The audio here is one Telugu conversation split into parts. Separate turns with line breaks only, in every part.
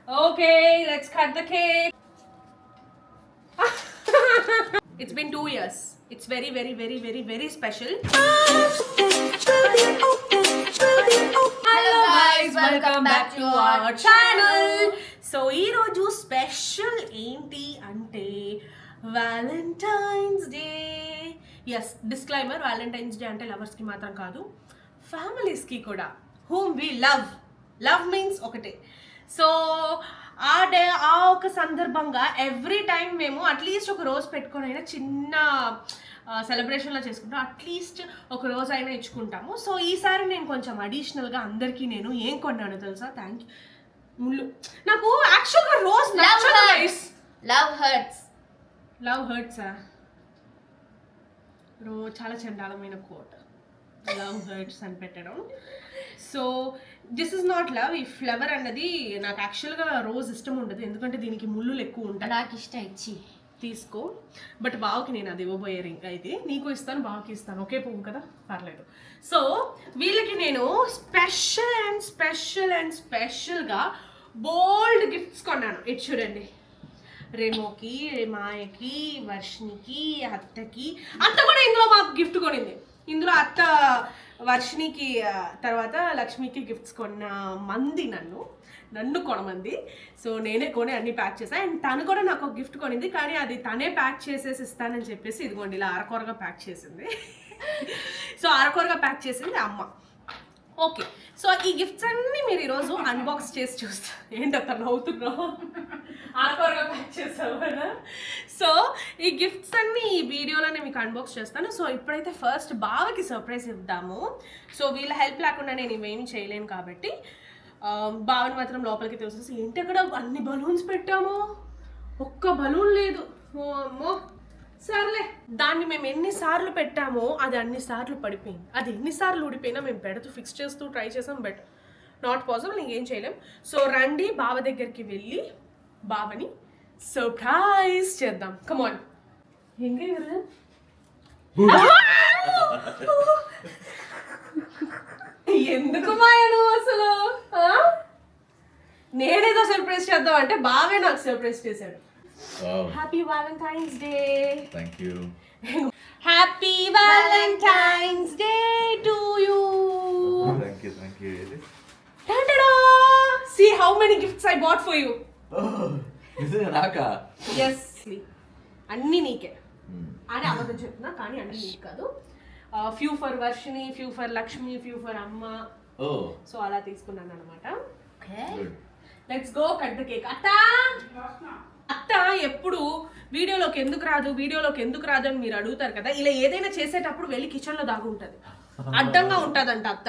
Okay, let's cut the cake. It's been 2 years. It's very, very, very, very, very special. Hello guys, welcome back to our channel. So ee roju special enti ante Valentine's Day. Yes, disclaimer, Valentine's Day ante lovers ki matram kaadu, families ki kuda, whom we love. Love means okate. So ఆ డే ఆ ఒక సందర్భంగా ఎవ్రీ టైం మేము అట్లీస్ట్ ఒక రోజు పెట్టుకొని అయినా చిన్న సెలబ్రేషన్లో చేసుకుంటాం, అట్లీస్ట్ ఒక రోజు అయినా ఇచ్చుకుంటాము. సో ఈసారి నేను కొంచెం అడిషనల్గా అందరికీ నేను ఏం కొన్నాను తెలుసా? థ్యాంక్ యూ ముళ్ళు. నాకు యాక్చువల్గా రోజ్ లవ్ హర్ట్సా చాలా చండాలమైన కోట్, లవ్ హర్ట్స్ అని పెట్టడం. So this is not love. ఈ ఫ్లవర్ అన్నది నాకు యాక్చువల్గా రోజ్ ఇష్టం ఉండదు, ఎందుకంటే దీనికి ముళ్ళులు ఎక్కువ ఉంటాయి. నాకు ఇష్టం, ఇచ్చి తీసుకో. బట్ బావకి నేను అది ఇవ్వబోయే రింగ్ అయితే నీకు ఇస్తాను, బావకి ఇస్తాను, ఒకే పువ్వు కదా, పర్లేదు. సో వీళ్ళకి నేను స్పెషల్గా బోల్డ్ గిఫ్ట్స్ కొన్నాను. ఇటు చూడండి, రెమోకి, మాయకి, వర్షినికి, అత్తకి. అత్త కూడా ఇందులో మాకు గిఫ్ట్ కొనింది. ఇందులో అత్త వర్షినికి తర్వాత లక్ష్మికి గిఫ్ట్స్ కొన్న మంది నన్ను కొనమంది. సో నేనే కొని అన్ని ప్యాక్ చేశాను. అండ్ తను కూడా నాకు ఒక గిఫ్ట్ కొనింది, కానీ అది తనే ప్యాక్ చేసేసి ఇస్తానని చెప్పేసి ఇదిగోండి ఇలా అరకొరగా ప్యాక్ చేసింది. సో అరకొరగా ప్యాక్ చేసింది అమ్మ. ఓకే, సో ఈ గిఫ్ట్స్ అన్నీ మీరు ఈరోజు అన్బాక్స్ చేసి చూస్తారు. ఏంటి అతను నవ్వుతున్నావు? అరకొరగా ప్యాక్ చేస్తావు కదా. సో ఈ గిఫ్ట్స్ అన్నీ ఈ వీడియోలోనే మీకు అన్బాక్స్ చేస్తాను. సో ఇప్పుడైతే ఫస్ట్ బావకి సర్ప్రైజ్ ఇద్దాము. సో వీళ్ళ హెల్ప్ లేకుండా నేను ఇవేమి చేయలేను కాబట్టి బావని మాత్రం లోపలికి తెలుసు. ఏంటి అక్కడ అన్ని బలూన్స్ పెట్టాము, ఒక్క బలూన్ లేదు. ఓ అమ్మో, సర్లే. దాన్ని మేము ఎన్నిసార్లు పెట్టామో అది అన్నిసార్లు పడిపోయింది. అది ఎన్నిసార్లు ఊడిపోయినా మేము పెడుతూ ఫిక్స్ చేస్తూ ట్రై చేసాం, బట్ నాట్ పాసిబుల్, ఇంకేం చేయలేం. సో రండి బావ దగ్గరికి వెళ్ళి బావని సర్ప్రైజ్ చేద్దాం. కమాన్. ఎందుకు మాయను అసలు? నేనేదో సర్ప్రైజ్ చేద్దాం అంటే బావే నాకు సర్ప్రైజ్ చేశాడు. Happy valentine's day.
Thank you.
Happy valentine's day to you.
Thank you.
Ta-da! See how many gifts I bought for you.
నిజంగా నాకా?
Yes. అన్నీ నీకే అని అబద్ధం చెప్తున్నా, కానీ అన్నీ నీకు కాదు. Few for Varshini, few for Lakshmi, few for అమ్మ. సో అలా తీసుకున్నాను అనమాట. Let's go cut the cake. అత్త ఎప్పుడు వీడియోలోకి ఎందుకు రాదు అని మీరు అడుగుతారు కదా. ఇలా ఏదైనా చేసేటప్పుడు వెళ్ళి కిచెన్ లో దాగుంటది, అడ్డంగా ఉంటదంట అత్త.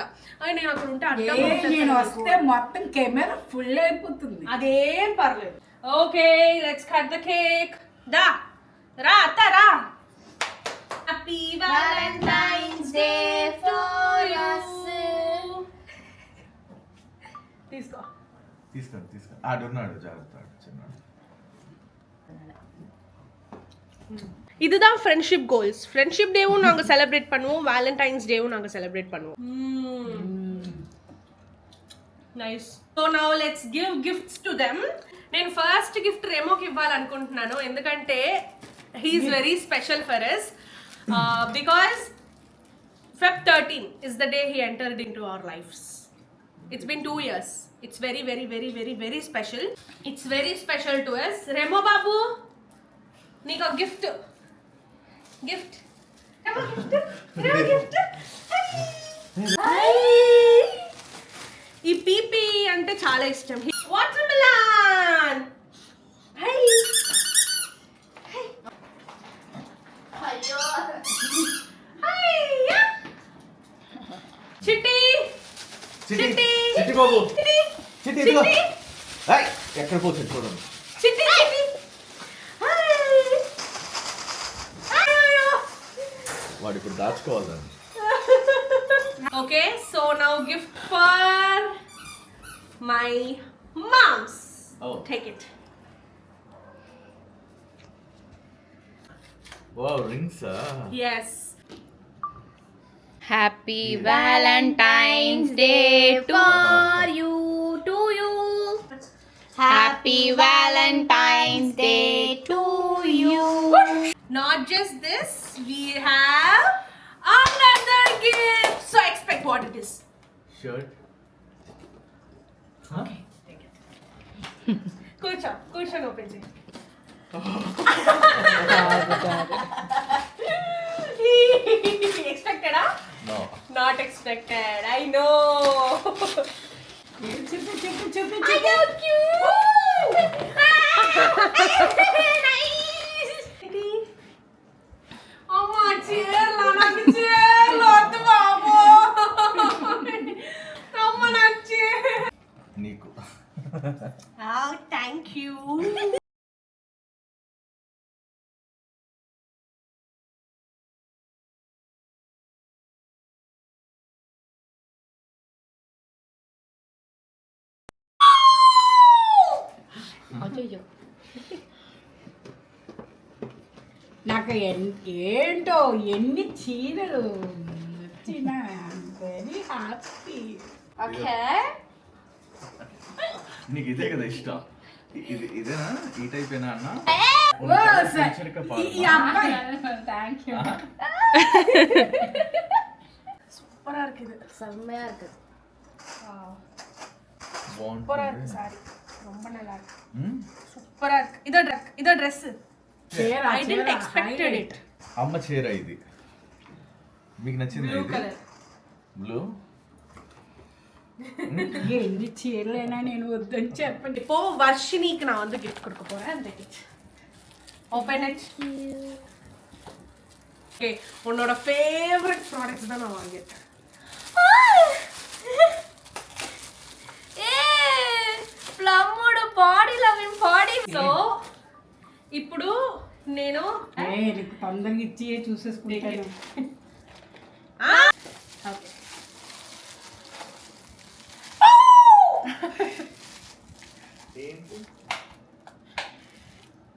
నేను అక్కడ ఉంటే
అడ్డంగా మొత్తం కెమెరా ఫుల్ అయిపోతుంది.
అదేం పర్లేదు. Okay, let's cut the cake. దా రా అత్త రా. Happy valentine's day for us.
తీసుకోండి. ఆడున్నాడు, జాగ్రత్త.
இதுதான் ஃப்ரெண்ட்ஷிப் கோல்ஸ். ஃப்ரெண்ட்ஷிப் டேவும் நாங்க செலிப்ரேட் பண்ணுவோம், வேலண்டைன்ஸ் டேவும் நாங்க செலிப்ரேட் பண்ணுவோம். Nice. So now let's give gifts to them. నేను ఫస్ట్ గిఫ్ట్ రెమోకి ఇవ్వాలనుకుంటున్నాను, ఎందుకంటే he's very special for us because Feb 13 is the day he entered into our lives. It's been 2 years. It's very, very, very, very, very special. It's very special to us. Remo babu, నీకు గిఫ్ట్. ఈ పీపీ అంటే చాలా ఇష్టం. Watermelon.
చిట్టి బాబు, ఎక్కడ పోతుంది చూడండి. వాడు ఇప్పుడు దాచుకోవాలని.
Okay, so now gift for my moms. Take it.
Wow, rings.
yes.
Happy Valentine's Day to you. Happy Happy Valentine's Day to you.
Not just this, we have another gift. So expect what it is.
Shirt
కూర్చొని ఓపెన్ చేయి. Expected?
No
Not expected. I know.
చెప్పు చెప్పు చెప్పు
I know cute. Nice. అమ్మా చీరలు నాకు చీరలు వద్దు బాబు. అమ్మ నాకు చీర.
నీకు
Oh, thank you.
అయ్యో
నాకు ఏంటో ఎన్ని చీరలు వచ్చినా వెరీ హ్యాపీ.
Okay.
నీకు ఇదే కదా ఇష్టం. ఇదేనా ఈ టైప్ ఏనా అన్న
ఓ సార్ ఈ అబ్బాయి థ్యాంక్ యూ.
சூப்பரா இருக்குது.
செம்மையா இருக்கு.
சூப்பரா இருக்கு சாரி. ரொம்ப நல்லா இருக்கு. சூப்பரா இருக்கு. இதோ Dress.
చీర
I didn't expected it.
అమ్మ చీర ఇది మీకు నచ్చింది
Blue
ఇది
color.
బ్లూ
ఎన్ని చీరలైనా నేను వద్దని చెప్పండి.
இப்போ வர்ஷினிக்கு நான் வந்து gift கொடுக்க போறேன். அந்த gift. Open it. Okay, உன்னோட favorite products தான் நான் வாங்கிட்டேன்.
ప్లమ్మోడు బాడీ లవింగ్ బాడీ.
సో ఇప్పుడు నేను
నీకు తొందరగా ఇచ్చి చూసేసుకుంటాను.
ఓకే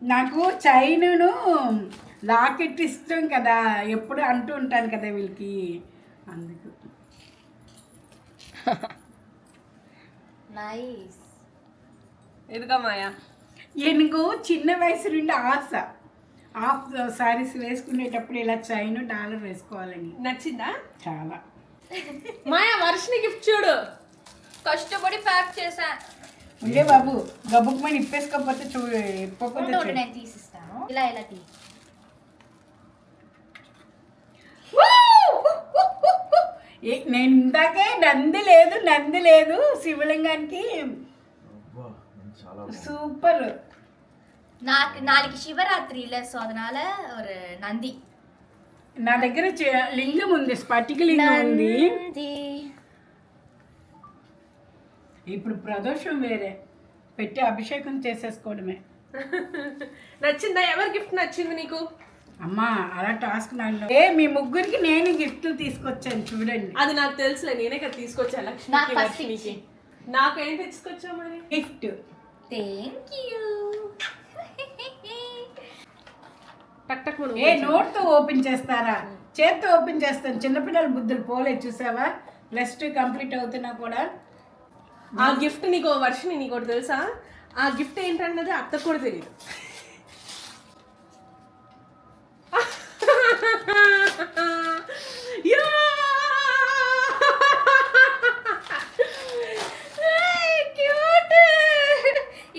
నాకు చైనును లాకెట్ ఇష్టం కదా, ఎప్పుడు అంటూ ఉంటాను కదా వీళ్ళకి, అందుకు.
నైస్.
ఎదుగా మాయా
ఎందుకు చిన్న వయసు నుండి ఆశ హాఫ్ సారీస్ వేసుకునేటప్పుడు ఇలా చైను డాలర్ వేసుకోవాలని.
నచ్చిందా?
చాలా.
మాయా వర్షిని గిఫ్ట్ చూడు.
కష్టపడి ప్యాక్ చేశా.
ఉండే బాబు గబ్బుకు మని ఇప్పేసుకోకపోతే ఇప్పకపోతే
ఉండు, నేను తీసిస్తాను. ఇలా ఇలా తీ.
నేను ఇందాకే నంది లేదు శివలింగానికి.
చాలా
సూపర్.
நாளைக்கு சிவராத்திரி இல்ல, சோ அதனால ஒரு நந்தி.
నా దగ్గర లింగం ఉంది, స్ఫటిక లింగం ఉంది.
నంది.
ఇప్పుడు ప్రదోషం వేరే పెట్టి అభిషేకం చేసేసుకోవడమే.
నచ్చిందా? ఎవరి గిఫ్ట్ నచ్చింది నీకు?
అమ్మా అలా టాస్క్ నాకు. మీ ముగ్గురికి నేను గిఫ్ట్లు తీసుకొచ్చాను చూడండి.
అది నాకు తెలుసులే, నేనే కదా తీసుకొచ్చా
నాకు
లక్ష్మికి
first
వర్షినికి. నాకు ఏం తెచ్చుకొచ్చా మరి?
గిఫ్ట్.
Thank you.
టక్ టక్ మనం
నోట్తో ఓపెన్ చేస్తారా? చేత్తో ఓపెన్ చేస్తాను. చిన్నపిల్లల బుద్ధులు పోలే, చూసావా? +2 కంప్లీట్ అవుతున్నా కూడా.
ఆ గిఫ్ట్ నీకు వర్షిని నీకు ఒకటి తెలుసా? ఆ గిఫ్ట్ ఏంటన్నది అత్తకు కూడా తెలియదు.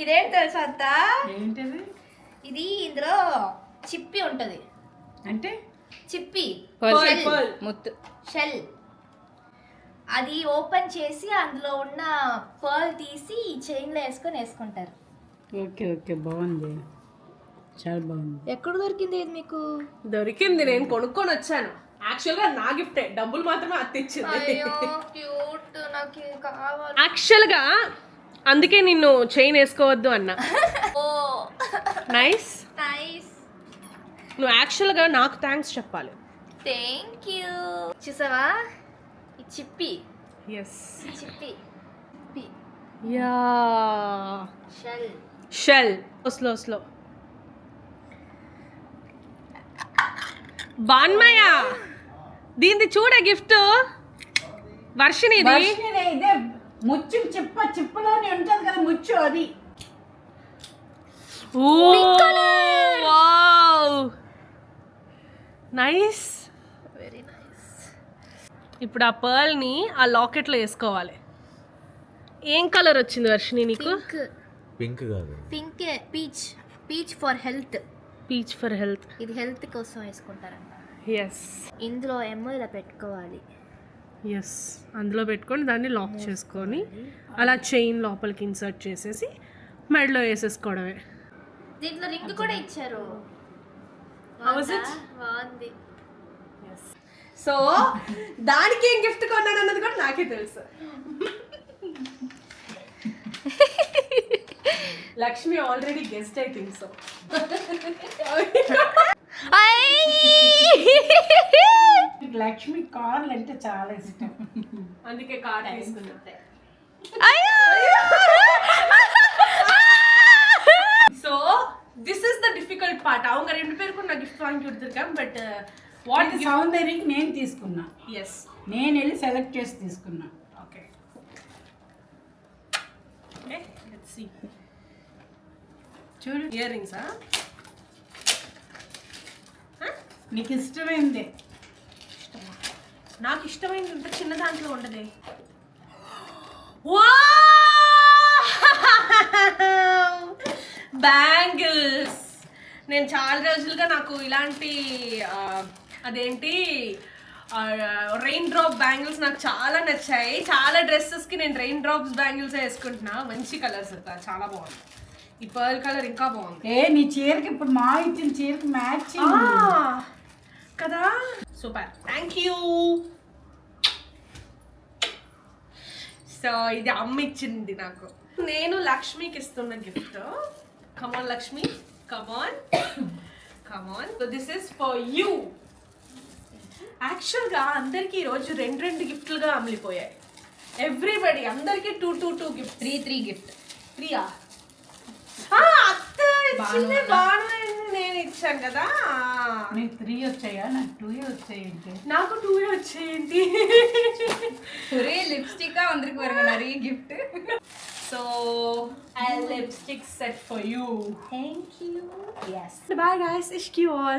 ఇదేంటి తెలుసా అత్త?
ఏంటది?
ఇది ఇందులో చిప్పి ఉంటది.
అంటే
చిప్పి
Pearl.
ముత్తు షెల్. అది ఓపెన్ చేసి అందులో ఉన్న పర్ల్ తీసి ఈ చైన్లో వేసుకుంటారు.
ఓకే ఓకే, బాగుంది, చాలా బాగుంది.
ఎక్కడ దొరికింది ఇది మీకు?
దొరికింది, నేను కొనుక్కొని వచ్చాను. యాక్చువల్ గా నా గిఫ్టే, డబ్బులు మాత్రమే అత్తిచ్చింది.
అయ్యో క్యూట్, నాకు ఇది కావాలి.
యాక్చువల్ గా అందుకే నిన్ను చైన్ వేసుకోవద్దు అన్నా.
Oh
nice.
నైస్.
నువ్వు యాక్చువల్ గా నాకు థ్యాంక్స్ చెప్పాలి.
Thank you. చూసావా ఈ చిప్పి?
ఎస్.
చిప్పి
yeah.
Shell.
Shell. Slow slow. బాన్మయ్య దీనిది చూడ గిఫ్ట్. వర్షినిది.
వర్షిణి ఇదే ముచ్చు చిప్పలోనే ఉంటుంది కదా ముచ్చు, అది
నైస్.
Very nice.
ఇప్పుడు ఆ పర్ల్ని ఆ లాకెట్లో వేసుకోవాలి. ఏం కలర్ వచ్చింది వర్షిని నీకు?
పింక్.
పింక్ కాదు,
pink. Peach for health.
Peach for health.
ఇది హెల్త్ కోసం వేసుకుంటారంట.
ఎస్
ఇందులో ఏమో ఇలా పెట్టుకోవాలి.
ఎస్, అందులో పెట్టుకొని దాన్ని లాక్ చేసుకొని అలా చైన్ లోపలికి ఇన్సర్ట్ చేసేసి మెడలో వేసేసుకోవడమే.
దీంట్లో రింగ్ కూడా ఇచ్చారు.
How was it?
బాగుంది.
సో దానికి ఏం గిఫ్ట్ కొన్నాను అన్నది కూడా నాకే తెలుసు. Lakshmi already guest I think so.
Lakshmi కార్లు అంటే చాలా ఇష్టం.
అందుకే కార్డ్ తీసుకున్నా. So this is the difficult part. அவங்க ரெண்டு பேருக்கும் நான் gift வாங்கி கொடுத்திருக்கேன். But what
ఇది సౌందర్యకి నేను తీసుకున్నా.
yes.
నేను వెళ్ళి సెలెక్ట్ చేసి తీసుకున్నా.
Okay. Okay, let's see.
చూడు,
Ear rings, huh?
నీకు ఇష్టమైంది.
నాకు ఇష్టమైంది ఇంత చిన్న దాంట్లో ఉండదే. బ్యాంగిల్స్. నేను చాలా రోజులుగా నాకు ఇలాంటి అదేంటి రెయిన్ డ్రాప్ బ్యాంగిల్స్ నాకు చాలా నచ్చాయి. చాలా డ్రెస్సెస్కి నేను రెయిన్ డ్రాప్స్ బ్యాంగిల్స్ వేసుకుంటున్నా. మంచి కలర్స్ చాలా బాగుంది. ఈ పర్ల్ కలర్ ఇంకా బాగుంది.
నీ చీరకి ఇప్పుడు మా ఇచ్చిన చీరకి మ్యాచ్
కదా. Super, thank you. సో ఇది అమ్మ ఇచ్చింది నాకు. నేను లక్ష్మికి ఇస్తున్న gift. Come on Lakshmi, come on come on. So this is for you. యాక్చువల్గా అందరికీ ఈరోజు రెండు గిఫ్ట్లుగా అమలిపోయాయి. ఎవ్రీబడి అందరికీ 2 గిఫ్ట్.
3 గిఫ్ట్.
3 అత్త ఇచ్చింది. బాను నేను ఇచ్చాను కదా.
నీకు 3 వచ్చాయా? నాకు 2 వచ్చాయంటే.
నాకు 2 వచ్చేయండి.
ఒరే లిప్స్టిక్ అందరికి వరగన్నారు ఈ gift.
So a lipstick set for you.
Thank you. Yes.
Bye guys, ich gehe all.